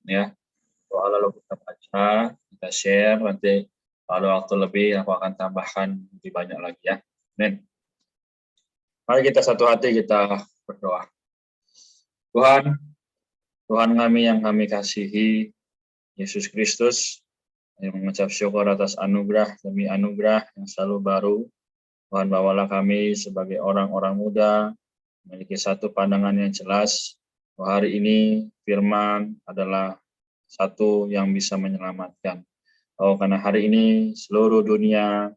ya. Doa lalu kita baca, kita share, nanti kalau waktu lebih aku akan tambahkan lebih banyak lagi ya. Amin. Mari kita satu hati kita berdoa. Tuhan, Tuhan kami yang kami kasihi, Yesus Kristus, yang mengucap syukur atas anugerah demi anugerah yang selalu baru. Tuhan, bawalah kami sebagai orang-orang muda, memiliki satu pandangan yang jelas, bahwa hari ini firman adalah satu yang bisa menyelamatkan. Oh, karena hari ini seluruh dunia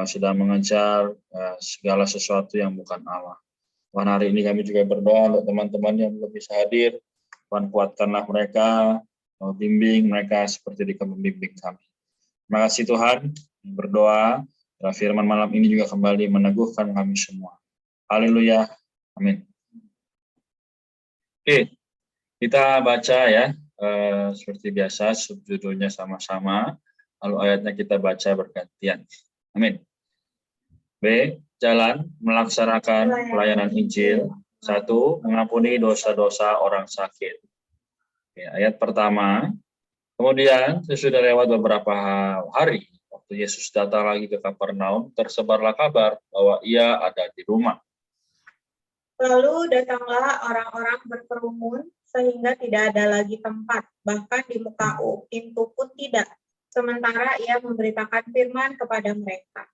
sedang mengejar segala sesuatu yang bukan Allah. Tuhan, hari ini kami juga berdoa untuk teman-teman yang belum bisa hadir. Tuhan, kuatkanlah mereka, bimbing mereka seperti Dikau membimbing kami. Terima kasih Tuhan, berdoa, firman malam ini juga kembali meneguhkan kami semua. Haleluya, amin. Oke, kita baca ya, seperti biasa, subjudulnya sama-sama, lalu ayatnya kita baca bergantian. Amin. B. Jalan melaksanakan pelayanan Injil. 1. Mengampuni dosa-dosa orang sakit. Oke, ayat pertama. Kemudian sesudah lewat beberapa hari, waktu Yesus datang lagi ke Kapernaum, tersebarlah kabar bahwa ia ada di rumah. Lalu datanglah orang-orang berkerumun sehingga tidak ada lagi tempat, bahkan di muka pintu pun tidak. Sementara ia memberitakan firman kepada mereka.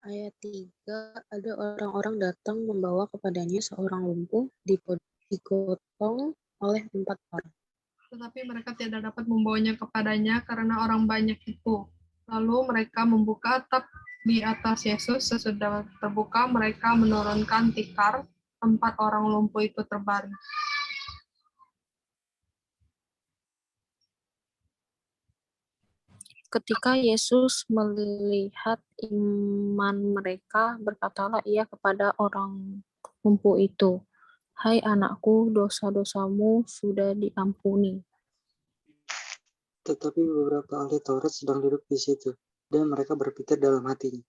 Ayat 3, ada orang-orang datang membawa kepadanya seorang lumpuh digotong oleh 4 orang. Tetapi mereka tidak dapat membawanya kepadanya karena orang banyak itu. Lalu mereka membuka atap di atas Yesus. Sesudah terbuka, mereka menurunkan tikar, 4 orang lumpuh itu terbaring. Ketika Yesus melihat iman mereka, berkatalah ia kepada orang lumpuh itu, "Hai anakku, dosa-dosamu sudah diampuni." Tetapi beberapa ahli Taurat sedang duduk di situ, dan mereka berpikir dalam hatinya,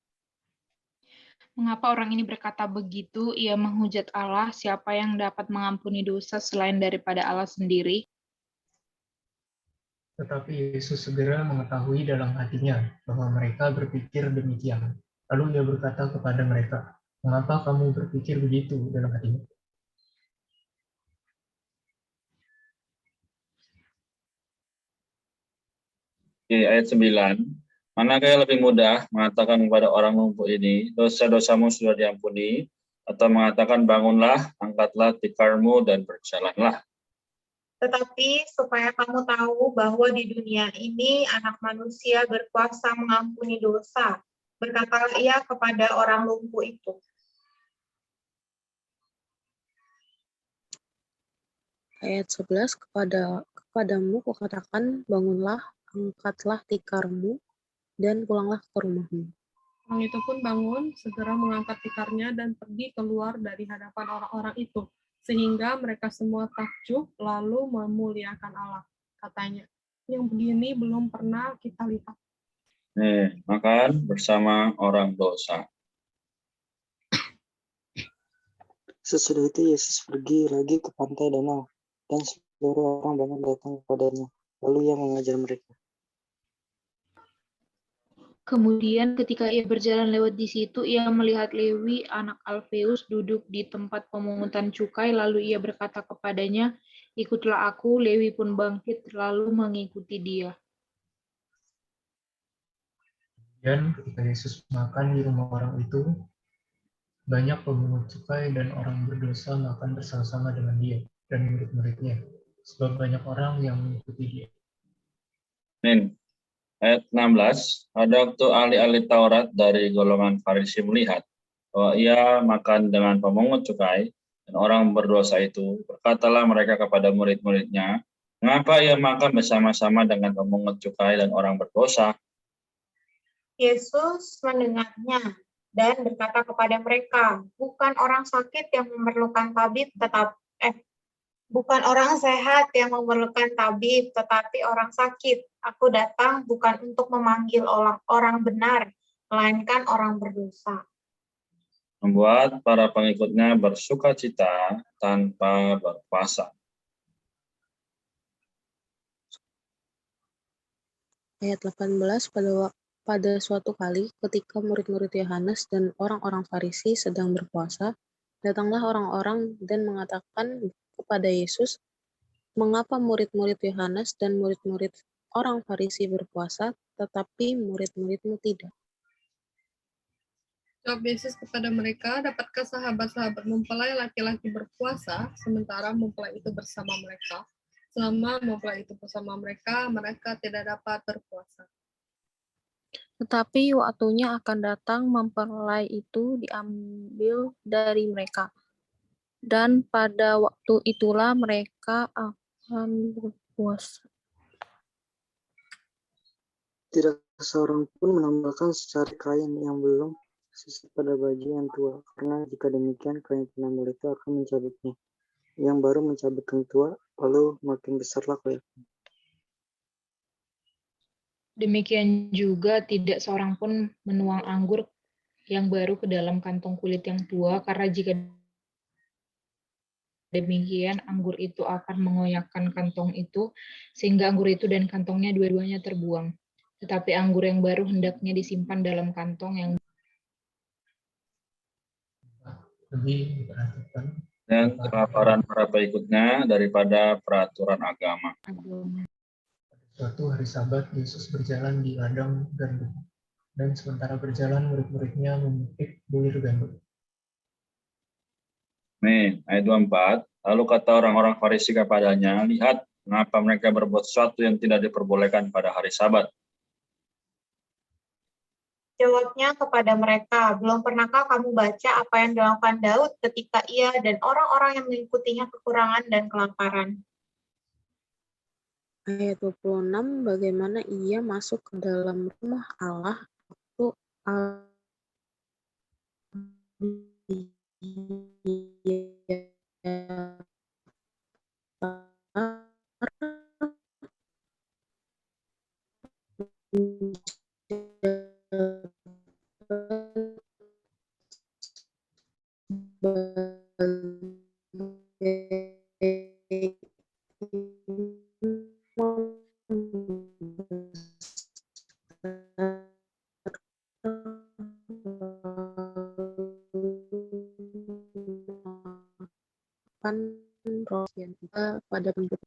"Mengapa orang ini berkata begitu? Ia menghujat Allah, siapa yang dapat mengampuni dosa selain daripada Allah sendiri?" Tetapi Yesus segera mengetahui dalam hatinya bahwa mereka berpikir demikian. Lalu ia berkata kepada mereka, "Mengapa kamu berpikir begitu dalam hatimu? Oke, ayat 9. Manakah yang lebih mudah mengatakan kepada orang lumpuh ini, dosa-dosamu sudah diampuni, atau mengatakan bangunlah, angkatlah tikarmu dan berjalanlah? Tetapi supaya kamu tahu bahwa di dunia ini anak manusia berkuasa mengampuni dosa, berkatalah ia kepada orang lumpuh itu. Ayat 11, kepadamu kukatakan, bangunlah, angkatlah tikarmu, dan pulanglah ke rumahmu. Orang itu pun bangun, segera mengangkat tikarnya dan pergi keluar dari hadapan orang-orang itu. Sehingga mereka semua takjub, lalu memuliakan Allah. Katanya, yang begini belum pernah kita lihat. Makan bersama orang dosa. Sesudah itu Yesus pergi lagi ke pantai danau, dan seluruh orang banyak datang kepadanya. Lalu ia mengajar mereka. Kemudian ketika ia berjalan lewat di situ, ia melihat Lewi, anak Alfeus, duduk di tempat pemungutan cukai, lalu ia berkata kepadanya, "Ikutlah aku." Lewi pun bangkit, lalu mengikuti dia. Dan ketika Yesus makan di rumah orang itu, banyak pemungut cukai dan orang berdosa makan bersama-sama dengan dia dan murid-muridnya, sebab banyak orang yang mengikuti dia. Amin. Ayat 16, pada waktu ahli-ahli Taurat dari golongan Farisi melihat bahwa ia makan dengan pemungut cukai dan orang berdosa itu, berkatalah mereka kepada murid-muridnya, "Mengapa ia makan bersama-sama dengan pemungut cukai dan orang berdosa?" Yesus mendengarnya dan berkata kepada mereka, bukan orang sakit yang memerlukan tabib, bukan orang sehat yang memerlukan tabib, tetapi orang sakit. Aku datang bukan untuk memanggil orang benar, melainkan orang berdosa. Membuat para pengikutnya bersuka cita tanpa berpuasa. Ayat 18, pada suatu kali ketika murid-murid Yohanes dan orang-orang Farisi sedang berpuasa, datanglah orang-orang dan mengatakan kepada Yesus, "Mengapa murid-murid Yohanes dan murid-murid orang Farisi berpuasa, tetapi murid-muridmu tidak?" Jawab Yesus kepada mereka, dapatkah sahabat-sahabat mempelai laki-laki berpuasa, sementara mempelai itu bersama mereka? Selama mempelai itu bersama mereka, mereka tidak dapat berpuasa. Tetapi waktunya akan datang mempelai itu diambil dari mereka. Dan pada waktu itulah mereka akan berpuasa. Tidak seorang pun menambahkan secari kain yang belum sisa pada baju yang tua, karena jika demikian kain penambal itu akan mencabutnya. Yang baru mencabut yang tua, lalu makin besarlah koyaknya. Demikian juga tidak seorang pun menuang anggur yang baru ke dalam kantong kulit yang tua, karena jika demikian anggur itu akan mengoyakkan kantong itu, sehingga anggur itu dan kantongnya dua-duanya terbuang. Tetapi anggur yang baru hendaknya disimpan dalam kantong yang Lebih diperhatikan Dan kelaparan para pengikutnya daripada peraturan agama. agama. suatu hari Sabat, Yesus berjalan di ladang gandum, dan sementara berjalan murid-muridnya memetik bulir gandum. Amin. Ayat 24. Lalu kata orang-orang Farisi kepadanya, lihat mengapa mereka berbuat sesuatu yang tidak diperbolehkan pada hari Sabat. Jawabnya kepada mereka, belum pernahkah kamu baca apa yang dilakukan Daud ketika ia dan orang-orang yang mengikutinya kekurangan dan kelaparan? Ayat 26, bagaimana ia masuk ke dalam rumah Allah waktu pada penduduk.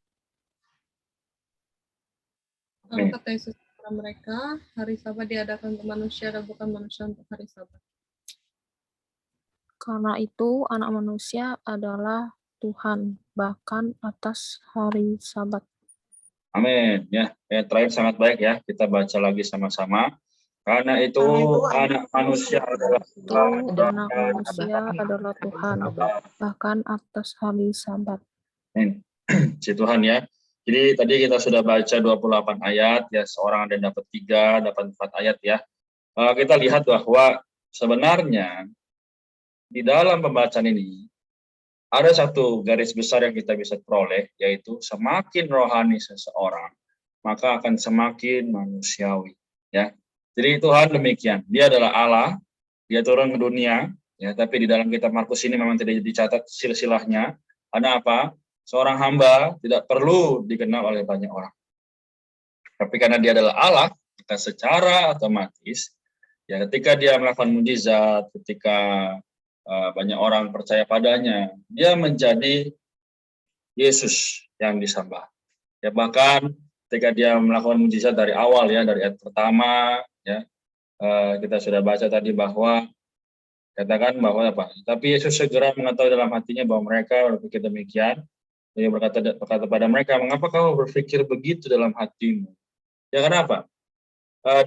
Lalu kata Yesus kepada mereka, hari Sabat diadakan untuk manusia dan bukan manusia untuk hari Sabat. Karena itu anak manusia adalah Tuhan, bahkan atas hari Sabat. Amin. Ya, ayat terakhir sangat baik ya. Kita baca lagi sama-sama. Karena itu anak manusia adalah Tuhan, Anak manusia adalah Tuhan, bahkan atas hari Sabat. Amin. Si Tuhan ya. Jadi tadi kita sudah baca 28 ayat ya, seorang ada yang dapat 3, dapat 4 ayat ya. Kita lihat bahwa sebenarnya di dalam pembacaan ini ada satu garis besar yang kita bisa peroleh, yaitu semakin rohani seseorang, maka akan semakin manusiawi ya. Jadi Tuhan demikian, dia adalah Allah, dia turun ke dunia ya, tapi di dalam kitab Markus ini memang tidak dicatat silsilahnya. Ada apa? Seorang hamba tidak perlu dikenal oleh banyak orang. Tapi karena dia adalah Allah, maka secara otomatis, ya ketika dia melakukan mujizat, ketika banyak orang percaya padanya, dia menjadi Yesus yang disembah. Ya bahkan ketika dia melakukan mujizat dari awal ya, dari ayat pertama, ya kita sudah baca tadi bahwa katakan bahwa apa? Tapi Yesus segera mengetahui dalam hatinya bahwa mereka berpikir demikian. Dia berkata pada mereka, mengapa kamu berpikir begitu dalam hatimu? Ya kenapa?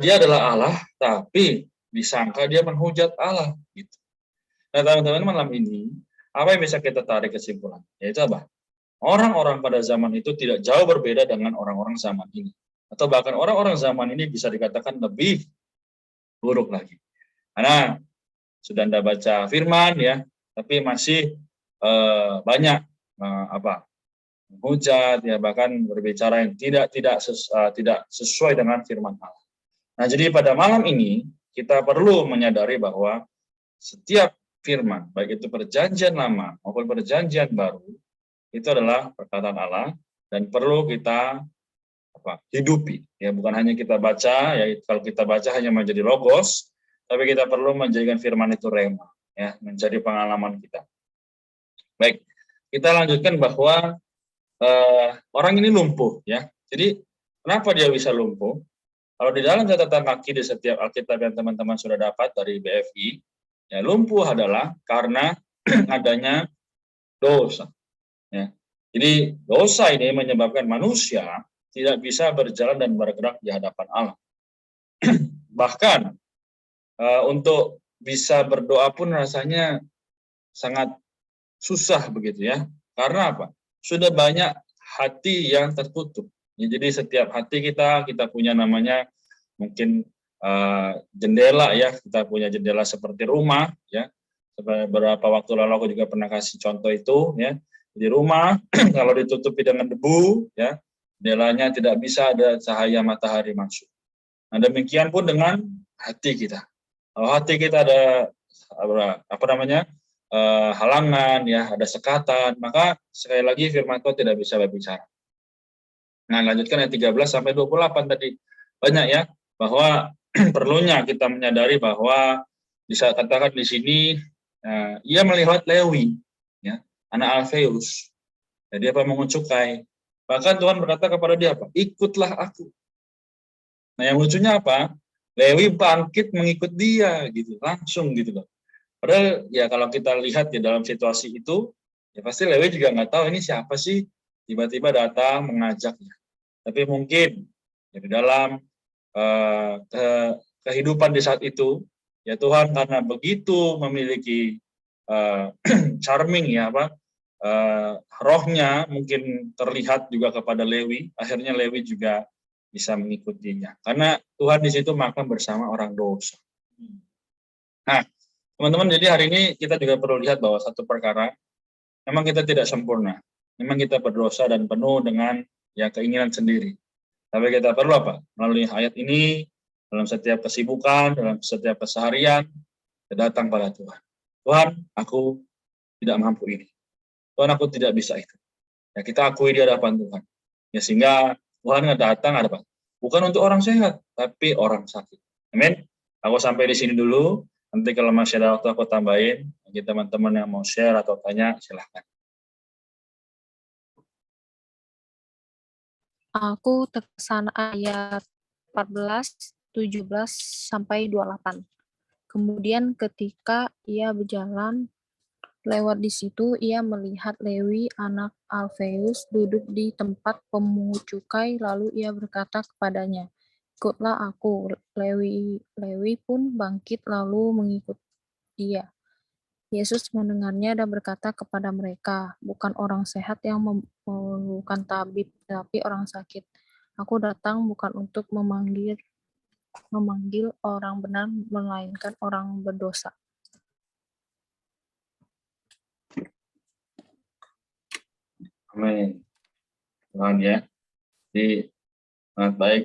Dia adalah Allah, tapi disangka dia menghujat Allah. Gitu. Nah teman-teman malam ini, apa yang bisa kita tarik kesimpulan? Yaitu apa? Orang-orang pada zaman itu tidak jauh berbeda dengan orang-orang zaman ini. Atau bahkan orang-orang zaman ini bisa dikatakan lebih buruk lagi. Karena sudah Anda baca firman ya, tapi masih banyak menghujat ya, bahkan berbicara yang tidak sesuai dengan firman Allah. Nah, jadi pada malam ini kita perlu menyadari bahwa setiap firman, baik itu perjanjian lama maupun perjanjian baru, itu adalah perkataan Allah dan perlu kita hidupi. Ya, bukan hanya kita baca, ya kalau kita baca hanya menjadi logos, tapi kita perlu menjadikan firman itu rema, ya, menjadi pengalaman kita. Baik, kita lanjutkan bahwa orang ini lumpuh, ya. Jadi kenapa dia bisa lumpuh? Kalau di dalam catatan kaki di setiap Alkitab yang teman-teman sudah dapat dari BFI, ya, lumpuh adalah karena adanya dosa. Ya. Jadi dosa ini menyebabkan manusia tidak bisa berjalan dan bergerak di hadapan Allah. Bahkan untuk bisa berdoa pun rasanya sangat susah begitu ya. Karena apa? Sudah banyak hati yang tertutup. Ya, jadi setiap hati kita punya namanya mungkin jendela ya. Kita punya jendela seperti rumah ya. Beberapa waktu lalu aku juga pernah kasih contoh itu ya. Di rumah kalau ditutupi dengan debu ya, jendelanya tidak bisa ada cahaya matahari masuk. Nah, demikian pun dengan hati kita. Kalau hati kita ada halangan ya, ada sekatan, maka sekali lagi firman Tuhan tidak bisa berbicara. Nah, lanjutkan ayat 13 sampai 28 tadi. Banyak ya, bahwa perlunya kita menyadari bahwa bisa katakan di sini ia melihat Lewi ya, anak Alfeus. Jadi apa mengut cukai. Bahkan Tuhan berkata kepada dia apa? Ikutlah aku. Nah, yang lucunya apa? Lewi bangkit mengikut dia gitu, langsung gitu loh. Padahal ya kalau kita lihat ya dalam situasi itu, ya pasti Lewi juga nggak tahu ini siapa sih tiba-tiba datang mengajaknya. Tapi mungkin ya di dalam kehidupan di saat itu, ya Tuhan karena begitu memiliki charming ya rohnya mungkin terlihat juga kepada Lewi, akhirnya Lewi juga bisa mengikutinya. Karena Tuhan di situ makan bersama orang dosa. Nah, teman-teman, jadi hari ini kita juga perlu lihat bahwa satu perkara, memang kita tidak sempurna. Memang kita berdosa dan penuh dengan ya keinginan sendiri. Tapi kita perlu apa? Melalui ayat ini, dalam setiap kesibukan, dalam setiap keseharian, kita datang pada Tuhan. Tuhan, aku tidak mampu ini. Tuhan, aku tidak bisa itu. Ya, kita akui di hadapan Tuhan. Ya, sehingga Tuhan datang ada bukan untuk orang sehat, tapi orang sakit. Amin. Aku sampai di sini dulu. Nanti kalau masih ada waktu aku tambahin. Bagi teman-teman yang mau share atau tanya, silahkan. Aku terkesan ayat 14, 17, sampai 28. Kemudian ketika ia berjalan lewat di situ, ia melihat Lewi anak Alfeus duduk di tempat pemungut cukai, lalu ia berkata kepadanya, ikutlah aku. Lewi pun bangkit lalu mengikut dia. Yesus mendengarnya dan berkata kepada mereka, bukan orang sehat yang memerlukan tabib, tetapi orang sakit. Aku datang bukan untuk memanggil orang benar, melainkan orang berdosa. Amin. Tuhan ya. Jadi sangat baik,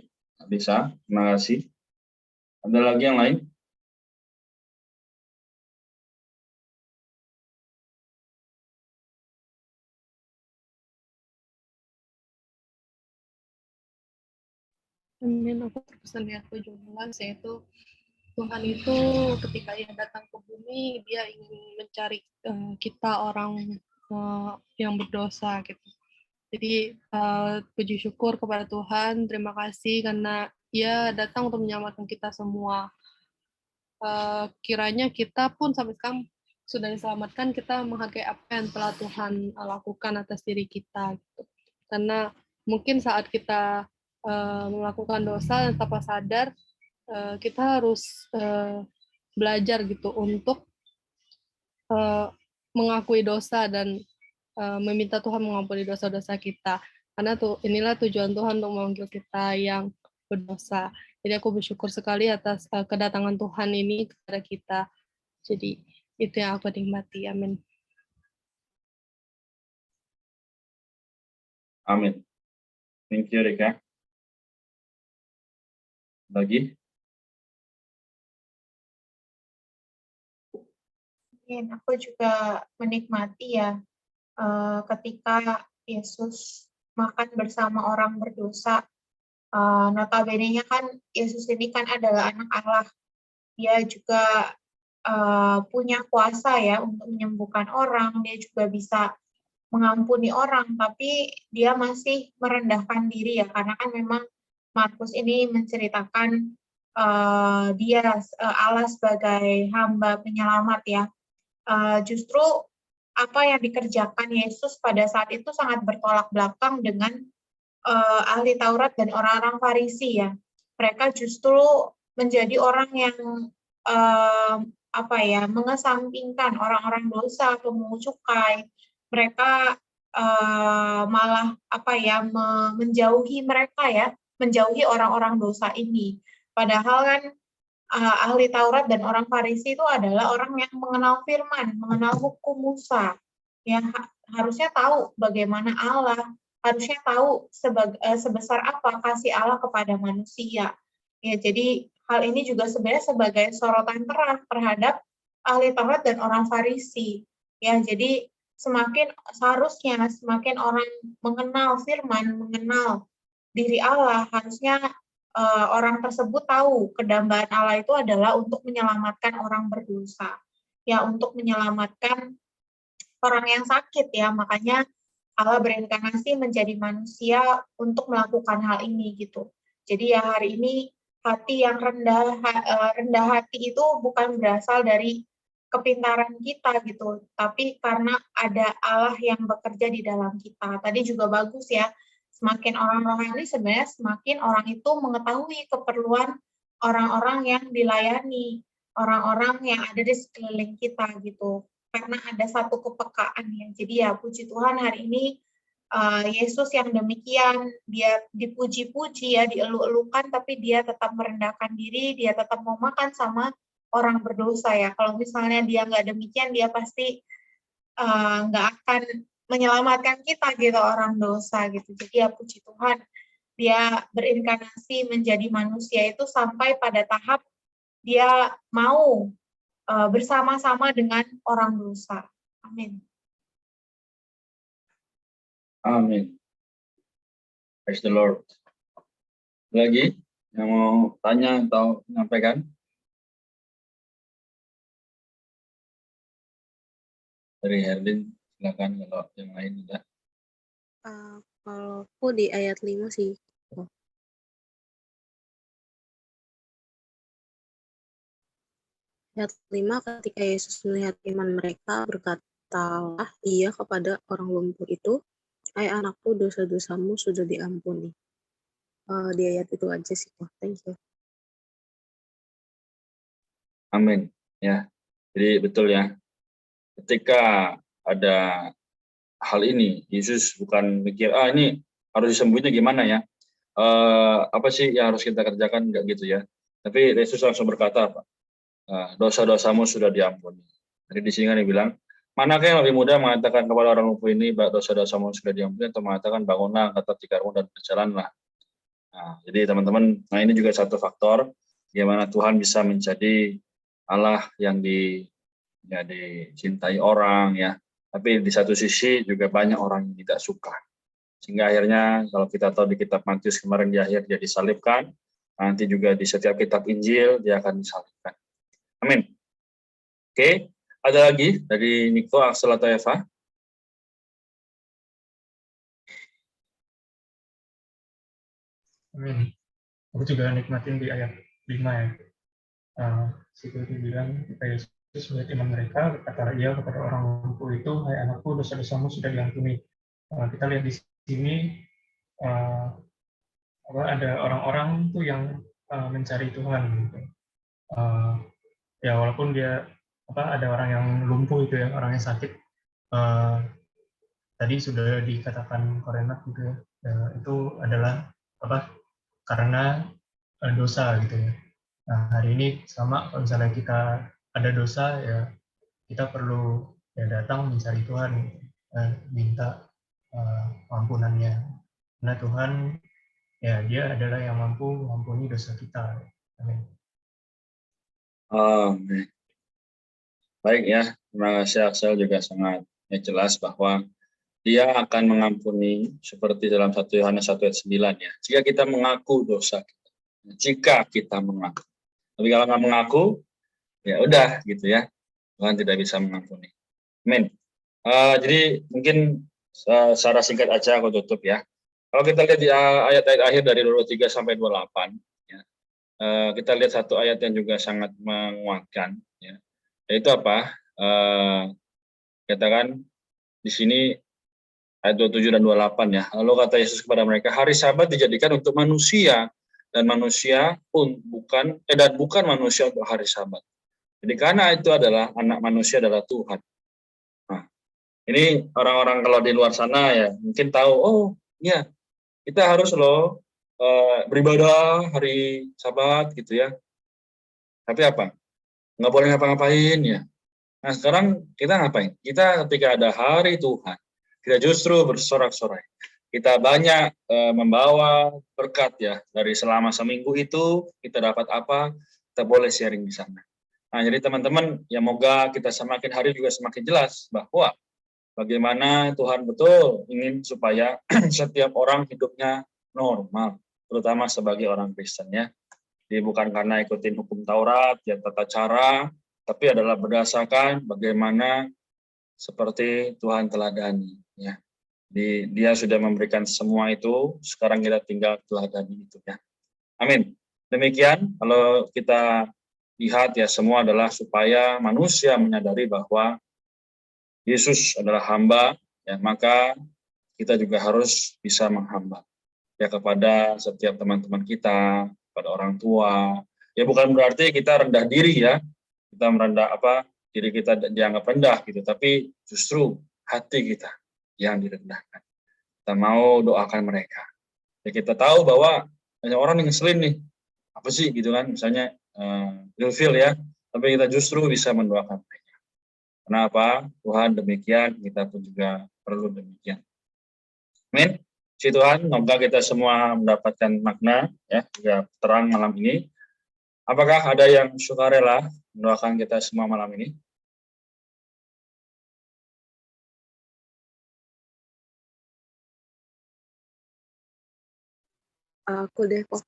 Lisa. Terima kasih. Ada lagi yang lain? Amin. Aku terkesan di ayat 17, yaitu Tuhan itu ketika ia datang ke bumi, dia ingin mencari kita orang yang berdosa gitu. Jadi puji syukur kepada Tuhan, terima kasih karena ia datang untuk menyelamatkan kita semua. Kiranya kita pun sampai sekarang sudah diselamatkan, kita menghargai apa yang telah Tuhan lakukan atas diri kita gitu. Karena mungkin saat kita melakukan dosa dan tanpa sadar, kita harus belajar gitu untuk mengakui dosa dan meminta Tuhan mengampuni dosa-dosa kita. Karena inilah tujuan Tuhan untuk memanggil kita yang berdosa. Jadi aku bersyukur sekali atas kedatangan Tuhan ini kepada kita. Jadi itu yang aku nikmati. Amin. Amin. Thank you, Rika. Lagi? Aku juga menikmati ya ketika Yesus makan bersama orang berdosa, Notabene-nya kan Yesus ini kan adalah anak Allah. Dia juga punya kuasa ya untuk menyembuhkan orang, dia juga bisa mengampuni orang, tapi dia masih merendahkan diri ya, karena kan memang Markus ini menceritakan dia Allah sebagai hamba penyelamat ya. Justru apa yang dikerjakan Yesus pada saat itu sangat bertolak belakang dengan ahli Taurat dan orang-orang Farisi ya. Mereka justru menjadi orang yang mengesampingkan orang-orang dosa, pemungut cukai. Mereka malah menjauhi mereka ya, menjauhi orang-orang dosa ini. Padahal kan ahli Taurat dan orang Farisi itu adalah orang yang mengenal firman, mengenal hukum Musa, yang harusnya tahu bagaimana Allah, harusnya tahu sebesar apa kasih Allah kepada manusia. Ya, jadi hal ini juga sebenarnya sebagai sorotan terang terhadap ahli Taurat dan orang Farisi. Ya, jadi seharusnya semakin orang mengenal firman, mengenal diri Allah, harusnya orang tersebut tahu kedambaan Allah itu adalah untuk menyelamatkan orang berdosa, ya, untuk menyelamatkan orang yang sakit ya. Makanya Allah berinkarnasi menjadi manusia untuk melakukan hal ini gitu. Jadi ya hari ini hati yang rendah hati itu bukan berasal dari kepintaran kita gitu, tapi karena ada Allah yang bekerja di dalam kita. Tadi juga bagus ya. Semakin orang rohani sebenarnya semakin orang itu mengetahui keperluan orang-orang yang dilayani, orang-orang yang ada di sekeliling kita gitu. Karena ada satu kepekaan ya. Jadi ya puji Tuhan hari ini Yesus yang demikian, dia dipuji-puji ya, dielu-elukan, tapi dia tetap merendahkan diri, dia tetap mau makan sama orang berdosa ya. Kalau misalnya dia nggak demikian, dia pasti nggak akan menyelamatkan kita gitu, orang dosa gitu. Jadi ya puji Tuhan, dia berinkarnasi menjadi manusia itu sampai pada tahap dia mau bersama-sama dengan orang dosa. Amin. Amin. Praise the Lord. Lagi yang mau tanya atau menyampaikan? Dari Herlin, silakan kalau yang lain tidak. Kalau aku di ayat 5 sih. Ayat 5, ketika Yesus melihat iman mereka, berkatalah ia kepada orang lumpuh itu, "Hai anakku, dosa-dosamu sudah diampuni." Di ayat itu aja sih. Thank you. Amin. Ya, jadi betul ya. Ketika ada hal ini, Yesus bukan mikir, ini harus disembuhnya gimana ya? Apa sih yang harus kita kerjakan, enggak gitu ya. Tapi Yesus langsung berkata, Pak, dosa-dosamu sudah diampuni. Jadi di sini kan dia bilang, manakah yang lebih mudah mengatakan kepada orang lumpuh ini, dosa-dosamu sudah diampuni, atau mengatakan bangunlah, angkat tikarmu dan berjalanlah. Nah, jadi teman-teman, ini juga satu faktor bagaimana Tuhan bisa menjadi Allah yang dicintai orang ya. Tapi di satu sisi juga banyak orang yang tidak suka. Sehingga akhirnya kalau kita tahu di kitab Matius kemarin di akhir dia disalibkan, nanti juga di setiap kitab Injil dia akan disalibkan. Amin. Oke, ada lagi dari Niko, Axel atau Eva? Amin. Aku juga nikmatin di ayat 5 ya. Situ bilang, ketika Yesus melihat iman mereka, berkata ia kepada orang lumpuh itu, "Hai anakku, dosa-dosamu sudah diampuni." Kita lihat di sini ada orang-orang tuh yang mencari Tuhan gitu. Ya walaupun dia ada orang yang lumpuh itu ya, orang yang sakit, tadi sudah dikatakan Korenat gitu ya, itu adalah karena dosa gitu ya. Nah hari ini sama, kalau misalnya kita ada dosa ya kita perlu ya datang mencari Tuhan, minta ampunannya, karena Tuhan ya dia adalah yang mampu mengampuni dosa kita. Amin. Baik ya, terima kasih Axel, juga sangat jelas bahwa Dia akan mengampuni seperti dalam 1 Yohanes 1 ayat 9 ya. Jika kita mengaku dosa kita. Jika kita mengaku. Tapi kalau nggak mengaku, ya udah gitu ya. Tuhan tidak bisa mengampuni. Amin. Jadi mungkin secara singkat aja aku tutup ya. Kalau kita lihat di ayat-ayat akhir dari 23 sampai 28, ya, kita lihat satu ayat yang juga sangat menguatkan, ya, yaitu apa? Katakan di sini ayat 27 dan 28 ya. Lalu kata Yesus kepada mereka, hari Sabat dijadikan untuk manusia dan manusia pun bukan manusia untuk hari Sabat. Jadi karena itu adalah anak manusia adalah Tuhan. Nah, ini orang-orang kalau di luar sana ya mungkin tahu, oh iya kita harus loh beribadah hari Sabat gitu ya. Tapi apa? Nggak boleh ngapa-ngapain ya. Nah sekarang kita ngapain? Kita ketika ada hari Tuhan, kita justru bersorak-sorai. Kita banyak membawa berkat ya dari selama seminggu itu kita dapat apa? Kita boleh sharing di sana. Nah jadi teman-teman, ya moga kita semakin hari juga semakin jelas bahwa bagaimana Tuhan betul ingin supaya setiap orang hidupnya normal, terutama sebagai orang Kristen ya. Jadi bukan karena ikutin hukum Taurat, ya tata cara, tapi adalah berdasarkan bagaimana seperti Tuhan teladani. Ya. Jadi Dia sudah memberikan semua itu, sekarang kita tinggal teladani itu ya. Amin. Demikian, kalau kita lihat ya semua adalah supaya manusia menyadari bahwa Yesus adalah hamba, ya maka kita juga harus bisa menghamba ya kepada setiap teman-teman kita, pada orang tua. Ya bukan berarti kita rendah diri ya, kita merendah diri kita dianggap rendah gitu, tapi justru hati kita yang direndahkan. Kita mau doakan mereka. Ya kita tahu bahwa banyak orang yang ngeselin nih, apa sih gitu kan, misalnya ilfil ya, tapi kita justru bisa mendoakan mereka. Kenapa? Tuhan demikian, kita pun juga perlu demikian. Amin. Si Tuhan, semoga kita semua mendapatkan makna ya, juga terang malam ini. Apakah ada yang sukarela mendoakan kita semua malam ini? Aku deh kok.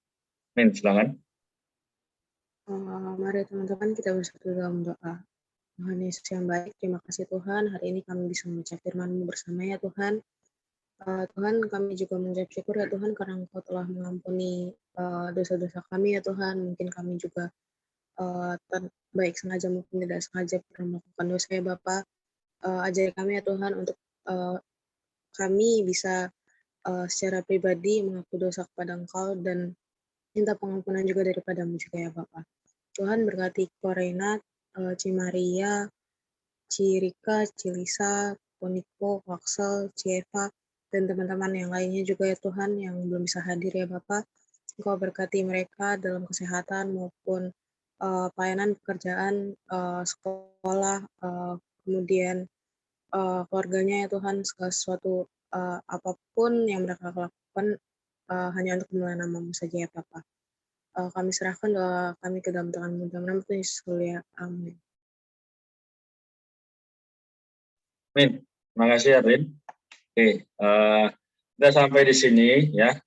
Amin, silakan. Mari teman-teman kita bersatu dalam doa. Tuhan Yesus yang baik, terima kasih Tuhan. Hari ini kami bisa membaca firman-Mu bersama ya Tuhan. Tuhan, kami juga mengucap syukur ya Tuhan karena Engkau telah mengampuni dosa-dosa kami ya Tuhan. Mungkin kami juga baik sengaja maupun tidak sengaja pernah melakukan dosa ya Bapa. Ajari kami ya Tuhan untuk kami bisa secara pribadi mengaku dosa kepada Engkau dan minta pengampunan juga daripada-Mu juga ya Bapa. Tuhan berkati Korena, Cimaria, Cirika, Cilisa, Poniko, Waksel, Cieva, dan teman-teman yang lainnya juga ya Tuhan yang belum bisa hadir ya Bapak. Engkau berkati mereka dalam kesehatan maupun pelayanan pekerjaan, sekolah, kemudian keluarganya ya Tuhan, segala sesuatu apapun yang mereka lakukan hanya untuk memuliakan nama-Mu saja ya Bapak. Kami serahkan doa kami ke dalam tangan-Mu dalam nama Tuhan Yesus mulia. Amin. Amin. Terima kasih Arin. Oke, kita sampai di sini ya.